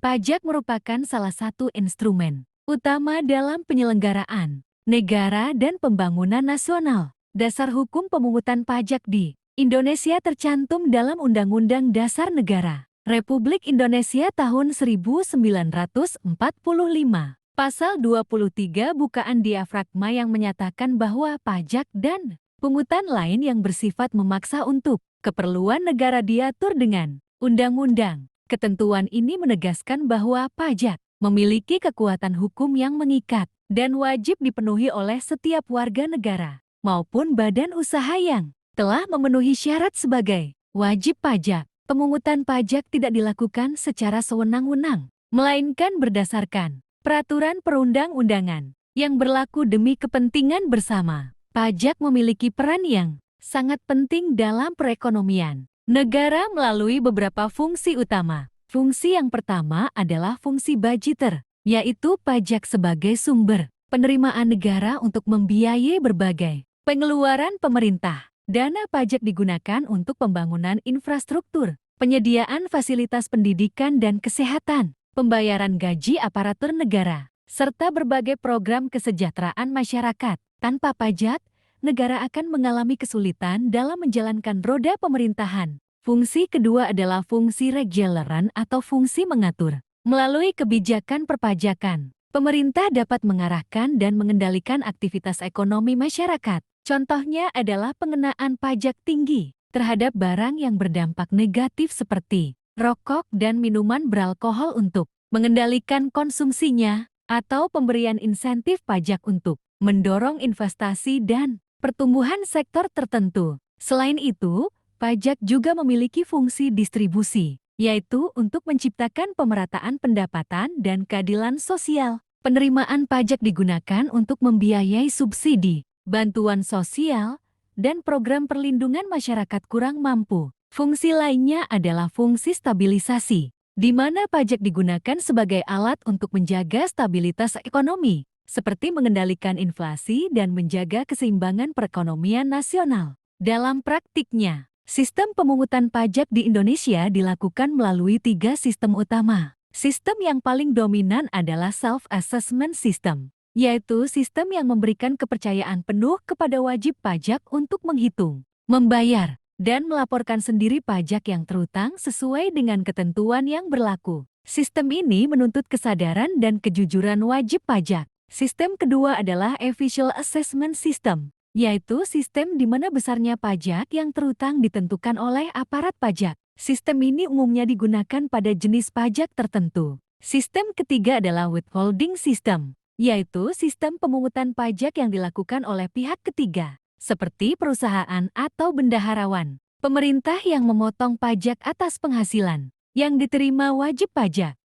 Pajak merupakan salah satu instrumen utama dalam penyelenggaraan negara dan pembangunan nasional. Dasar hukum pemungutan pajak di Indonesia tercantum dalam Undang-Undang Dasar Negara Republik Indonesia tahun 1945. Pasal 23 bukaan diafragma yang menyatakan bahwa pajak dan pungutan lain yang bersifat memaksa untuk keperluan negara diatur dengan undang-undang. Ketentuan ini menegaskan bahwa pajak memiliki kekuatan hukum yang mengikat dan wajib dipenuhi oleh setiap warga negara maupun badan usaha yang telah memenuhi syarat sebagai wajib pajak. Pemungutan pajak tidak dilakukan secara sewenang-wenang, melainkan berdasarkan peraturan perundang-undangan yang berlaku demi kepentingan bersama. Pajak memiliki peran yang sangat penting dalam perekonomian negara melalui beberapa fungsi utama. Fungsi yang pertama adalah fungsi budgeter, yaitu pajak sebagai sumber penerimaan negara untuk membiayai berbagai pengeluaran pemerintah. Dana pajak digunakan untuk pembangunan infrastruktur, penyediaan fasilitas pendidikan dan kesehatan, pembayaran gaji aparatur negara, serta berbagai program kesejahteraan masyarakat. Tanpa pajak, negara akan mengalami kesulitan dalam menjalankan roda pemerintahan. Fungsi kedua adalah fungsi reguleran atau fungsi mengatur. Melalui kebijakan perpajakan, pemerintah dapat mengarahkan dan mengendalikan aktivitas ekonomi masyarakat. Contohnya adalah pengenaan pajak tinggi terhadap barang yang berdampak negatif seperti rokok dan minuman beralkohol untuk mengendalikan konsumsinya, atau pemberian insentif pajak untuk mendorong investasi dan pertumbuhan sektor tertentu. Selain itu, pajak juga memiliki fungsi distribusi, yaitu untuk menciptakan pemerataan pendapatan dan keadilan sosial. Penerimaan pajak digunakan untuk membiayai subsidi, bantuan sosial, dan program perlindungan masyarakat kurang mampu. Fungsi lainnya adalah fungsi stabilisasi, di mana pajak digunakan sebagai alat untuk menjaga stabilitas ekonomi, seperti mengendalikan inflasi dan menjaga keseimbangan perekonomian nasional. Dalam praktiknya, sistem pemungutan pajak di Indonesia dilakukan melalui 3 sistem utama. Sistem yang paling dominan adalah self-assessment system, yaitu sistem yang memberikan kepercayaan penuh kepada wajib pajak untuk menghitung, membayar, dan melaporkan sendiri pajak yang terutang sesuai dengan ketentuan yang berlaku. Sistem ini menuntut kesadaran dan kejujuran wajib pajak. Sistem kedua adalah official assessment system, yaitu sistem di mana besarnya pajak yang terutang ditentukan oleh aparat pajak. Sistem ini umumnya digunakan pada jenis pajak tertentu. Sistem ketiga adalah withholding system, yaitu sistem pemungutan pajak yang dilakukan oleh pihak ketiga, seperti perusahaan atau bendaharawan. Pemerintah yang memotong pajak atas penghasilan yang diterima wajib pajak.